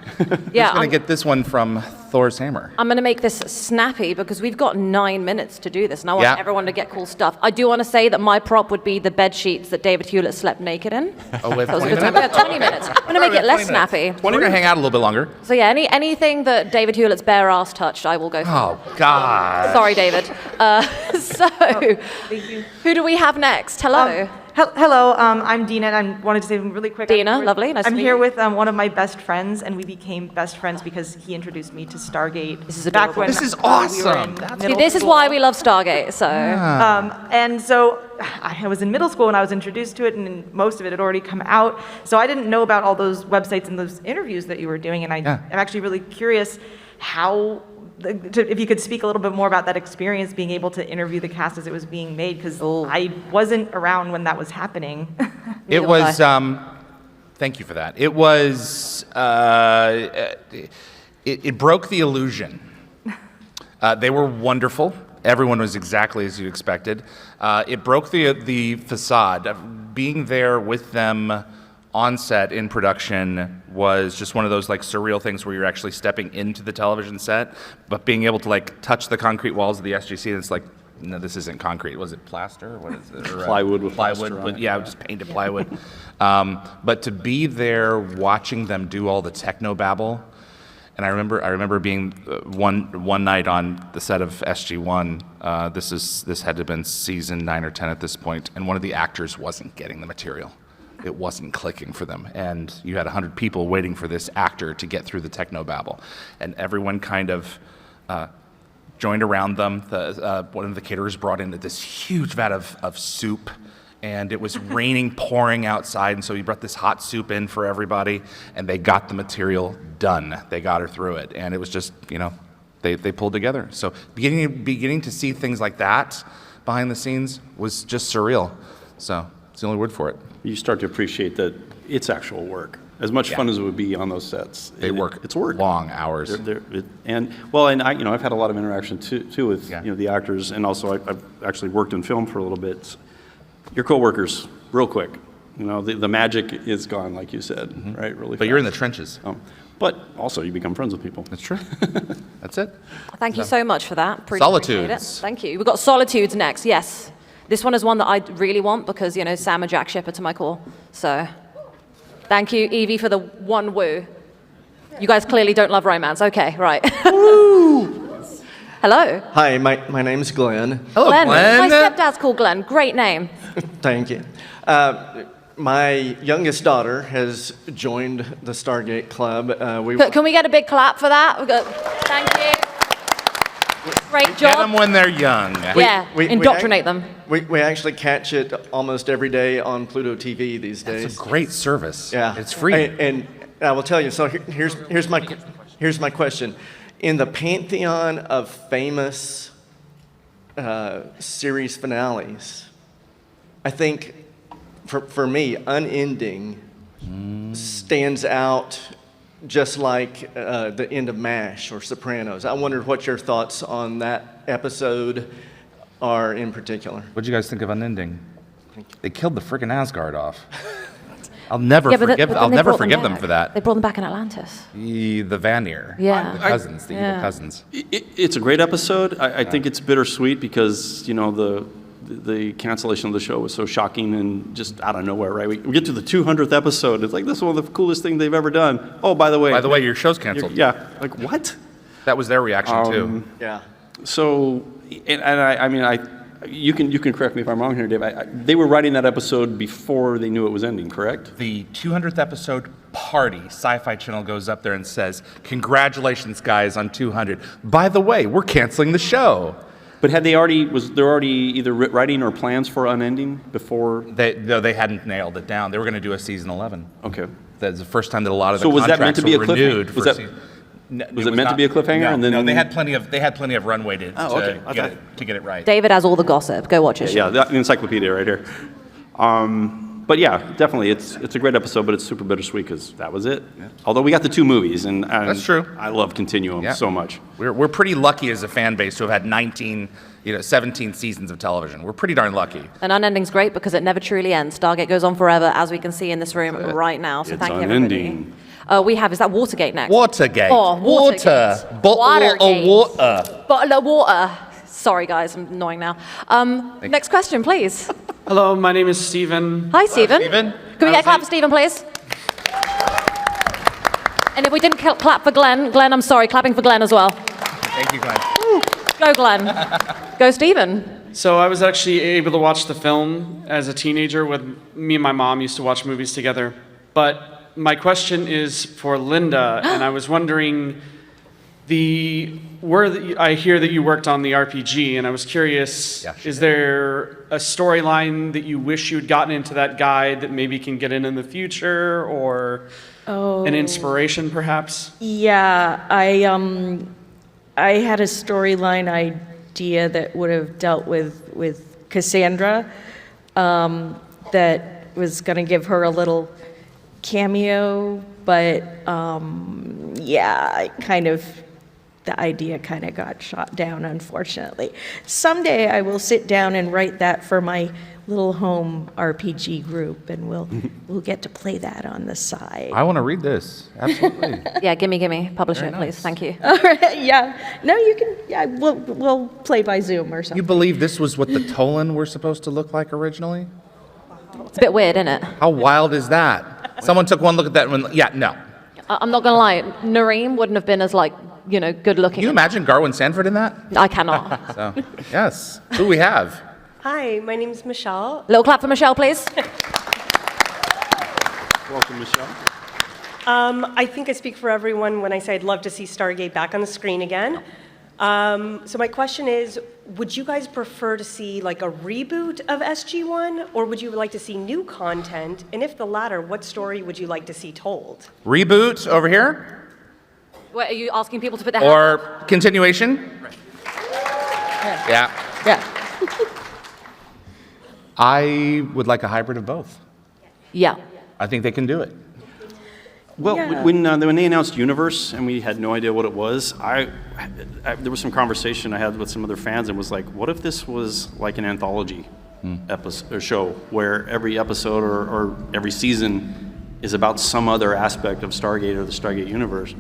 Yeah, Who's going to get this one from Thor's hammer? I'm going to make this snappy because we've got 9 minutes to do this, and I want Yeah. everyone to get cool stuff. I do want to say that my prop would be the bed sheets that David Hewlett slept naked in. Oh, we have That was a 20 good time. minutes? Yeah, 20 minutes. I'm going to make it less snappy. We're going to hang out a little bit longer. So yeah, anything that David Hewlett's bare ass touched, I will go for. Oh, God. Sorry, David. So, who do we have next? Hello. Hello, I'm Dina, and I wanted to say really quick. Dina, lovely, nice to I'm meet here you. with one of my best friends, and we became best friends because he introduced me to Stargate. This is back adorable. when This is we were awesome. in That's- middle This is school. why we love Stargate. So, And so I was in middle school when I was introduced to it, and most of it had already come out. So I didn't know about all those websites and those interviews that you were doing, and I'm actually really curious how. If you could speak a little bit more about that experience, being able to interview the cast as it was being made, because I wasn't around when that was happening. It was, thank you for that. It was, it broke the illusion They were wonderful. Everyone was exactly as you expected. It broke the facade. Being there with them on set in production was just one of those like surreal things where you're actually stepping into the television set, but being able to like touch the concrete walls of the SGC, and it's like, no, this isn't concrete. Was it plaster? What is it? Or, Plywood with plywood, plaster on but it. yeah, just painted plywood. But to be there watching them do all the techno babble, and I remember being one night on the set of SG-1. This had to have been season 9 or 10 at this point, and one of the actors wasn't getting the material. It wasn't clicking for them, and you had 100 people waiting for this actor to get through the techno babble, and everyone kind of joined around them. One of the caterers brought in this huge vat of soup, and it was raining, pouring outside, and so he brought this hot soup in for everybody, and they got the material done. They got her through it, and it was just, they pulled together. So beginning to see things like that behind the scenes was just surreal. So it's the only word for it. You start to appreciate that it's actual work. As much fun as it would be on those sets. It's work. Long hours. And I've had a lot of interaction too with the actors, and also I've actually worked in film for a little bit. Your coworkers, real quick. The magic is gone, like you said, right? Really. But you're in the trenches. But also you become friends with people. That's true. That's it. Thank you so much for that. Solitudes. Appreciate it. Thank you. We've got Solitudes next. Yes. This one is one that I really want because, Sam and Jack ship are to my core. So thank you, Evie, for the one woo. You guys clearly don't love romance. Okay, right. Hello. Hi, my name's Glenn. Hello, Glenn. My stepdad's called Glenn. Great name. Thank you. My youngest daughter has joined the Stargate Club. Can we get a big clap for that? Thank you. Great job. Get them when they're young. Indoctrinate them. We actually catch it almost every day on Pluto TV these days. It's a great service. Yeah. It's free. And I will tell you, so here's my question. In the pantheon of famous series finales, I think for me, Unending stands out just like the end of MASH or Sopranos. I wondered what your thoughts on that episode are in particular. What'd you guys think of Unending? They killed the friggin' Asgard off. I'll never forgive them for that. They brought them back in Atlantis. The Vanir. Yeah. The cousins, the evil cousins. It's a great episode. I think it's bittersweet because, the cancellation of the show was so shocking and just out of nowhere, right? We get to the 200th episode. It's like, this is one of the coolest things they've ever done. Oh, by the way, your show's canceled. Yeah. Like, what? That was their reaction, too. Yeah. So, you can correct me if I'm wrong here, Dave. They were writing that episode before they knew it was ending, correct? The 200th episode party, Sci-Fi Channel goes up there and says, "Congratulations, guys, on 200. By the way, we're canceling the show." But was there already either writing or plans for Unending before? They hadn't nailed it down. They were going to do a season 11. Okay. That's the first time that a lot of the So was that meant contracts to be a were renewed. Was it meant to be a cliffhanger? No, they had plenty of runway to get it right. David has all the gossip. Go watch it. Yeah, the encyclopedia right here. But yeah, definitely, it's a great episode, but it's super bittersweet because that was it. Yeah. Although we got the 2 movies, and that's true. I love Continuum so much. We're pretty lucky as a fan base to have had 17 seasons of television. We're pretty darn lucky. And Unending's great because it never truly ends. Stargate goes on forever, as we can see in this room right now. So thank you, everybody. Is that Watergate next? Watergate. Oh, Watergate. Bottle of water. Bottle of water. Sorry, guys, I'm annoying now. Next question, please. Hello, my name is Stephen. Hi, Stephen. Stephen. Can we get a clap for Stephen, please? And if we didn't clap for Glenn, I'm sorry, clapping for Glenn as well. Thank you, Glenn. Go, Glenn. Go, Stephen. So I was actually able to watch the film as a teenager. With me and my mom used to watch movies together. But my question is for Linda, and I was wondering, I hear that you worked on the RPG, and I was curious, is there a storyline that you wish you'd gotten into that guide that maybe can get in the future, or an inspiration perhaps? Yeah, I had a storyline idea that would have dealt with Cassandra, that was going to give her a little cameo, but I kind of the idea kind of got shot down, unfortunately. Someday I will sit down and write that for my little home RPG group, and we'll get to play that on the side. I want to read this. Absolutely. Yeah, gimme. Publish it, please. Thank you. All right, yeah. No, you can, yeah, we'll play by Zoom or something. You believe this was what the Tolan were supposed to look like originally? It's a bit weird, isn't it? How wild is that? Someone took one look at that and went, yeah, no. I'm not gonna lie, Nareem wouldn't have been as good looking. Can you imagine Garwin Sanford in that? I cannot. So, yes. Who we have? Hi, my name's Michelle. Little clap for Michelle, please. Welcome, Michelle. I think I speak for everyone when I say I'd love to see Stargate back on the screen again. So my question is, would you guys prefer to see like a reboot of SG-1, or would you like to see new content? And if the latter, what story would you like to see told? Reboot over here? What, are you asking people to put their hands Or up? continuation? Yeah. Yeah. I would like a hybrid of both. Yeah. I think they can do it. Well, Yeah. when they announced Universe and we had no idea what it was, there was some conversation I had with some other fans and was like, what if this was like an anthology episode or show where every episode or every season is about some other aspect of Stargate or the Stargate universe,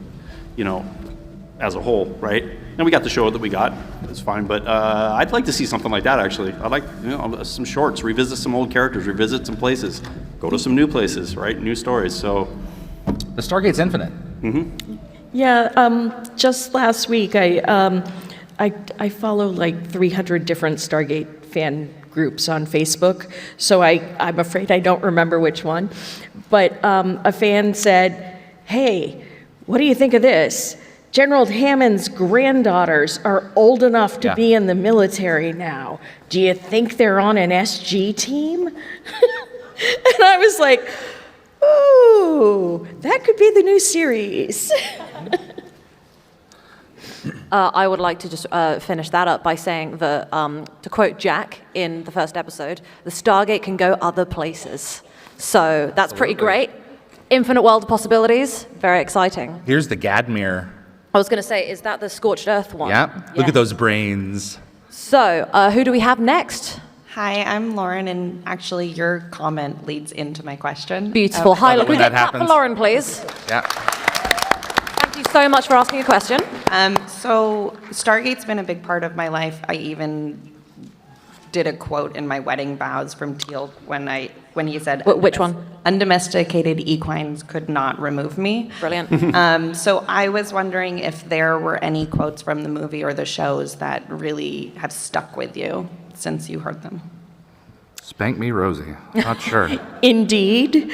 as a whole, right? And we got the show that we got. It's fine, but I'd like to see something like that, actually. I'd like some shorts, revisit some old characters, revisit some places, go to some new places, right? New stories, so... The Stargate's infinite. Mm-hmm. Yeah, just last week, I follow like 300 different Stargate fan groups on Facebook, so I'm afraid I don't remember which one. But a fan said, hey, what do you think of this? General Hammond's granddaughters are old enough to be in the military now. Do you think they're on an SG team? And I was like, ooh, that could be the new series. I would like to just finish that up by saying that, to quote Jack in the first episode, the Stargate can go other places. So that's pretty great. Infinite world of possibilities, very exciting. Here's the Gadmir. I was going to say, is that the Scorched Earth one? Yeah. Look at those brains. So, who do we have next? Hi, I'm Lauren, and actually your comment leads into my question. Beautiful. Hi, look, when we get that clap for happens. Lauren, please. Yeah. Thank you so much for asking a question. So Stargate's been a big part of my life. I even did a quote in my wedding vows from Teal when he said, which one? Undomesticated equines could not remove me. Brilliant. So I was wondering if there were any quotes from the movie or the shows that really have stuck with you since you heard them. Spank me, Rosie. Not sure. Indeed.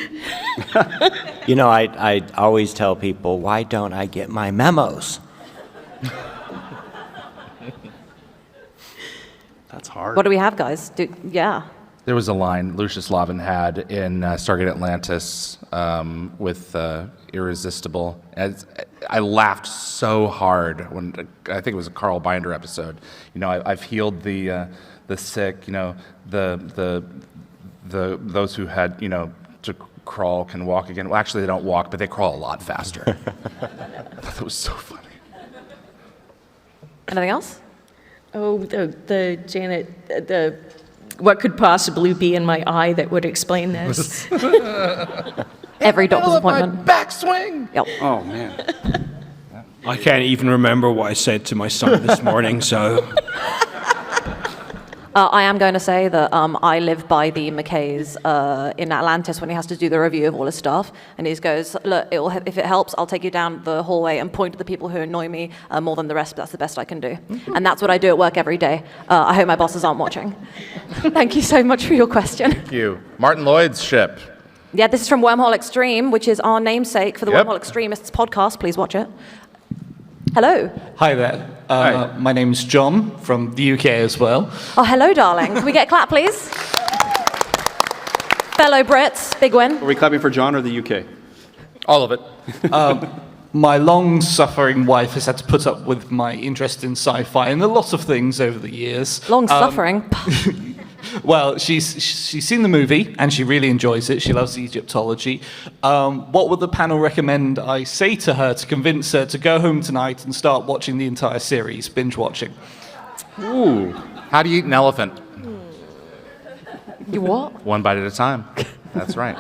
I always tell people, why don't I get my memos? That's hard. What do we have, guys? Yeah. There was a line Lucius Lavin had in Stargate Atlantis with Irresistible. I laughed so hard when I think it was a Carl Binder episode. I've healed the sick. Those who had to crawl can walk again. Well, actually, they don't walk, but they crawl a lot faster. I thought that was so funny. Anything else? Oh, the Janet, what could possibly be in my eye that would explain this? Every doctor's appointment. Backswing. Yep. Oh, man. I can't even remember what I said to my son this morning, so... I am going to say that I live by the McKays in Atlantis when he has to do the review of all his stuff. And he goes, look, if it helps, I'll take you down the hallway and point to the people who annoy me more than the rest, but that's the best I can do. And that's what I do at work every day. I hope my bosses aren't watching. Thank you so much for your question. Thank you. Martin Lloyd's ship. Yeah, this is from Wormhole Extreme, which is our namesake for the Wormhole Extremists podcast. Please watch it. Hello. Hi there. My name's John from the UK as well. Oh, hello, darling. Can we get a clap, please? Fellow Brits, big win. Are we clapping for John or the UK? All of it. My long-suffering wife has had to put up with my interest in sci-fi and a lot of things over the years. Long-suffering? Well, she's seen the movie and she really enjoys it. She loves Egyptology. What would the panel recommend I say to her to convince her to go home tonight and start watching the entire series, binge watching? Ooh. How do you eat an elephant? You what? One bite at a time. That's right.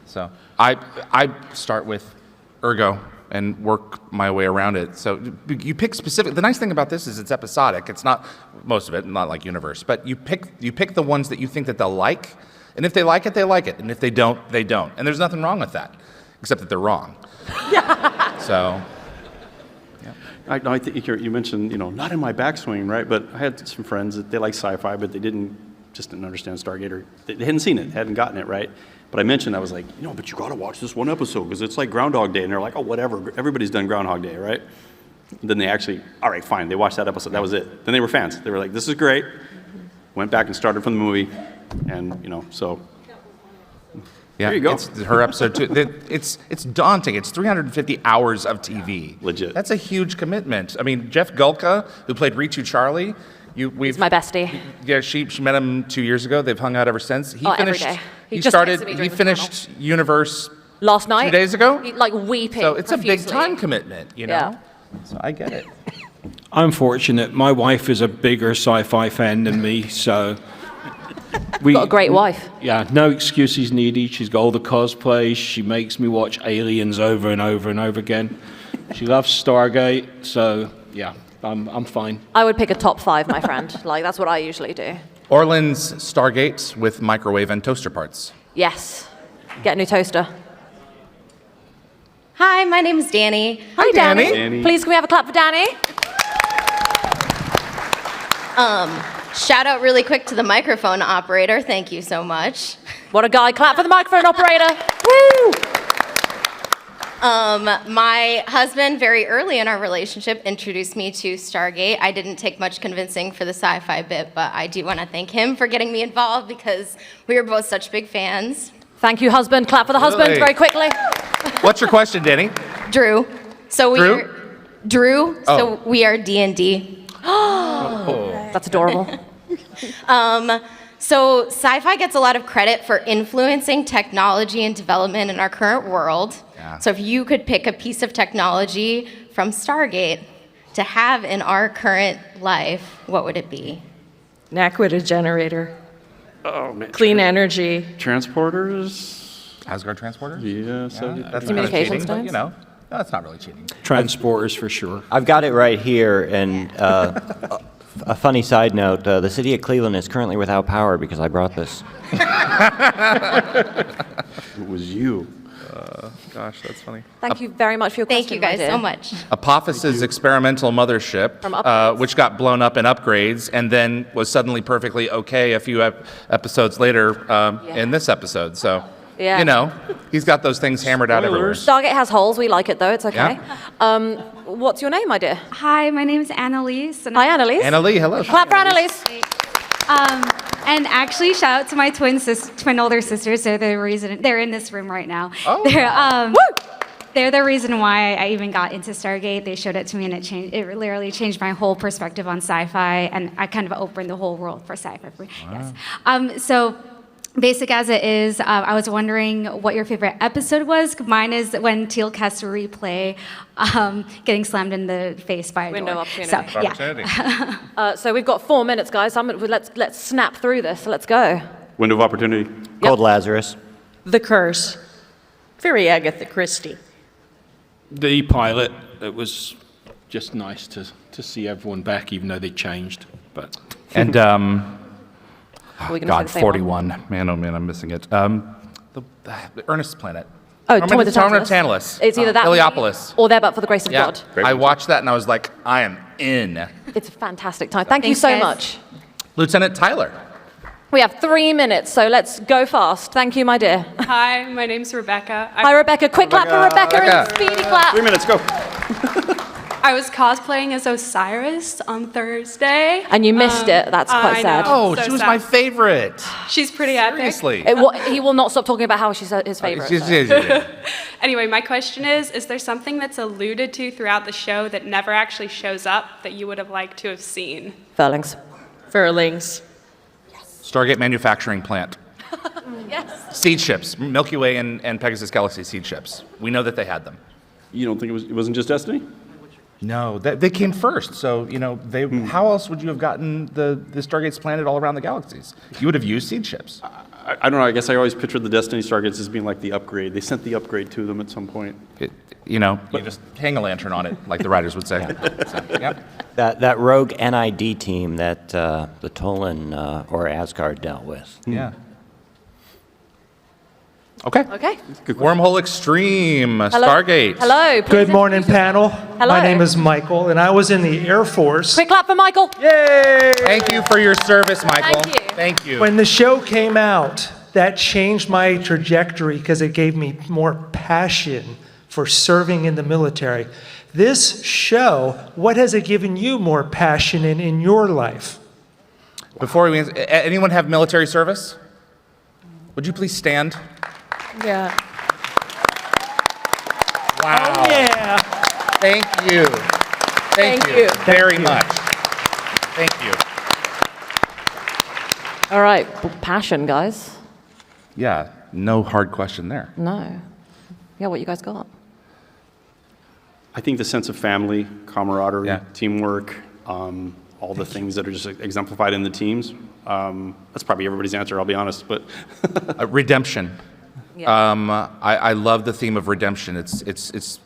So I start with Ergo and work my way around it. So you pick specific. The nice thing about this is it's episodic. It's not most of it, not like Universe, but you pick the ones that you think that they'll like, and if they like it, they like it, and if they don't, they don't. And there's nothing wrong with that, except that they're wrong. So. I think you mentioned, not in my backswing, right? But I had some friends that they like sci-fi, but they didn't understand Stargate, or they hadn't seen it, hadn't gotten it, right? But I mentioned, I was like, but you got to watch this one episode because it's like Groundhog Day. And they're like, oh, whatever. Everybody's done Groundhog Day, right? And then they actually, all right, fine. They watched that episode. That was it. Then they were fans. They were like, this is great. Went back and started from the movie. And, so. Yeah, there you go. It's her episode too. It's daunting. It's 350 hours of TV. Legit. That's a huge commitment. I mean, Jeff Gulka, who played Ritu Charlie, He's my bestie. Yeah, she met him 2 years ago. They've hung out ever since. He every finished. day. He just started. texted me He during the finished Universe last night. 2 days ago. Like weeping. So it's profusely. a big time commitment, Yeah. So I get it. I'm fortunate. My wife is a bigger sci-fi fan than me, so Got a great wife. Yeah, no excuses needed. She's got all the cosplays. She makes me watch Aliens over and over and over again. She loves Stargate, so yeah, I'm fine. I would pick a top 5, my friend. Like that's what I usually do. Orland's Stargate with microwave and toaster parts. Yes. Get a new toaster. Hi, my name is Danny. Hi, Danny. Danny. Please, can we have a clap for Danny? Shout out really quick to the microphone operator. Thank you so much. What a guy. Clap for the microphone operator. Woo! My husband, very early in our relationship, introduced me to Stargate. I didn't take much convincing for the sci-fi bit, but I do want to thank him for getting me involved because we were both such big fans. Thank you, husband. Clap for the husband Really? very quickly. What's your question, Danny? Drew. So Drew? Drew. Oh. So we are D&D. That's adorable. So sci-fi gets a lot of credit for influencing technology and development in our current world. Yeah. So if you could pick a piece of technology from Stargate to have in our current life, what would it be? An aqua generator. Oh, man. Clean energy. Transporters? Asgard transporters? Yeah, so That's kind of Communication cheating, but, stones? no, it's not really cheating. Transporters for sure. I've got it right here, and a funny side note, the city of Cleveland is currently without power because I brought this. It was you. Gosh, that's funny. Thank you very much for your question. Thank you guys my dear. so much. Apophysis' experimental mothership, From Upgrades. which got blown up in Upgrades and then was suddenly perfectly okay a few episodes later in this episode. So, Yeah. he's got those things hammered out everywhere. Stargate has holes. We like it, though. It's okay. Yeah. What's your name, my dear? Hi, my name is Annalise. And Hi, Annalise. Anna Lee, hello. Clap for Annalise. And actually, shout out to my twin older sisters. They're the reason they're in this room right now. Oh. They're the reason why I even got into Stargate. They showed it to me, and it literally changed my whole perspective on sci-fi, and I kind of opened the whole world for sci-fi. Yes. So. Basic as it is, I was wondering what your favorite episode was. Mine is when Teal'c has to replay getting slammed in the face by a Window door. opportunity. So, yeah. So we've got 4 minutes, guys. Let's snap through this. So let's go. Window of opportunity. Cold Lazarus. The Curse. Very Agatha Christie. The pilot, it was just nice to see everyone back, even though they changed. But And, Are we gonna say God, the same 41. Man, oh man, I'm missing it. The Ernest Planet. Oh, Tom with the Tantalus. Tantalus. It's either that Heliopolis. or There But for the Grace of Yeah, God. I watched that and I was like, I am in. It's a fantastic time. Thank you Thanks, so guys. much. Lieutenant Tyler. We have 3 minutes, so let's go fast. Thank you, my dear. Hi, my name's Rebecca. Hi, Rebecca. Quick clap for Rebecca and speedy clap. 3 minutes, go. I was cosplaying as Osiris on Thursday. And you missed it. That's quite I sad. know, Oh, so she was sad. my favorite. She's pretty epic. Seriously. He will not stop talking about how she's his favorite. Anyway, my question is there something that's alluded to throughout the show that never actually shows up that you would have liked to have seen? Furlings. Furlings. Stargate manufacturing plant. Yes. Seed ships, Milky Way and Pegasus Galaxy seed ships. We know that they had them. You don't think it wasn't just Destiny? No, they came first. So, how else would you have gotten the Stargates planted all around the galaxies? You would have used seed ships. I don't know. I guess I always pictured the Destiny Stargates as being like the upgrade. They sent the upgrade to them at some point. You just hang a lantern on it, like the writers would say. So, yep. That rogue NID team that the Tolan or Asgard dealt with. Yeah. Okay. Okay. Wormhole Extreme, Hello. Stargate. Hello. Good morning, panel. Hello. My name is Michael, and I was in the Air Force. Quick clap for Michael. Yay! Thank you for your service, Michael. Thank you. Thank you. When the show came out, that changed my trajectory because it gave me more passion for serving in the military. This show, what has it given you more passion in your life? Before we, anyone have military service? Would you please stand? Yeah. Wow. Oh, yeah. Thank you. Thank you very much. Thank you. All right. Passion, guys. Yeah, no hard question there. No. Yeah, what you guys got? I think the sense of family, camaraderie, teamwork, all the things that are just exemplified in the teams. That's probably everybody's answer, I'll be honest. But redemption. Yeah. I love the theme of redemption. It's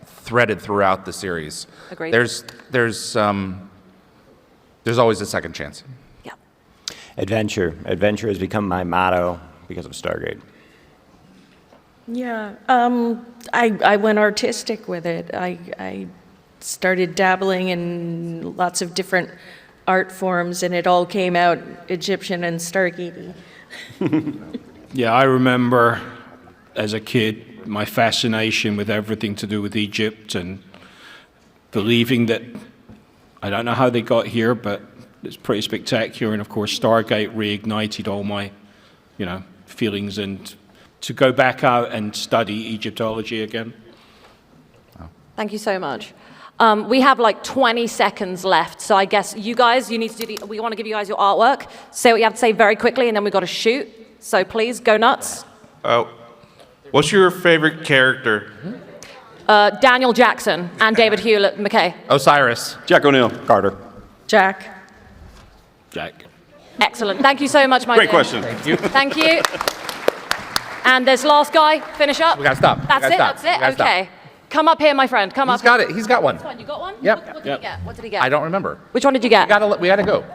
threaded throughout the series. Agreed. There's always a second chance. Yeah. Adventure. Adventure has become my motto because of Stargate. Yeah, I went artistic with it. I started dabbling in lots of different art forms, and it all came out Egyptian and Stargate-y. Yeah, I remember as a kid my fascination with everything to do with Egypt and believing that, I don't know how they got here, but it's pretty spectacular. And of course, Stargate reignited all my, feelings and to go back out and study Egyptology again. Thank you so much. We have like 20 seconds left, so I guess you guys, we want to give you guys your artwork. Say what you have to say very quickly, and then we've got to shoot. So please, go nuts. What's your favorite character? Daniel Jackson and David Hewlett McKay. Osiris. Jack O'Neill. Carter. Jack. Excellent. Thank you so much, my Great dear. question. Thank you. Thank you. And this last guy, finish up. We gotta stop. That's it. That's That's it. Okay. Come up here, my friend. Come up. He's got it. He's got one. This one. You got one? Yep. What did he get? What did he get? I don't remember. Which one did you get? We gotta go.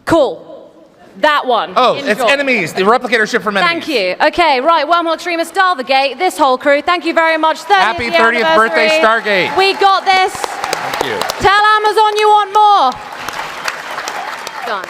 Cool. That one. Oh, it's Enjoy. Enemies, the replicator ship from Enemies. Thank you. Okay, right. Wormhole Extremist, Dial the Gate, this whole crew. Thank you very much. 30th Happy 30th birthday, anniversary. Stargate. We got this. Thank you. Tell Amazon you want more. Done.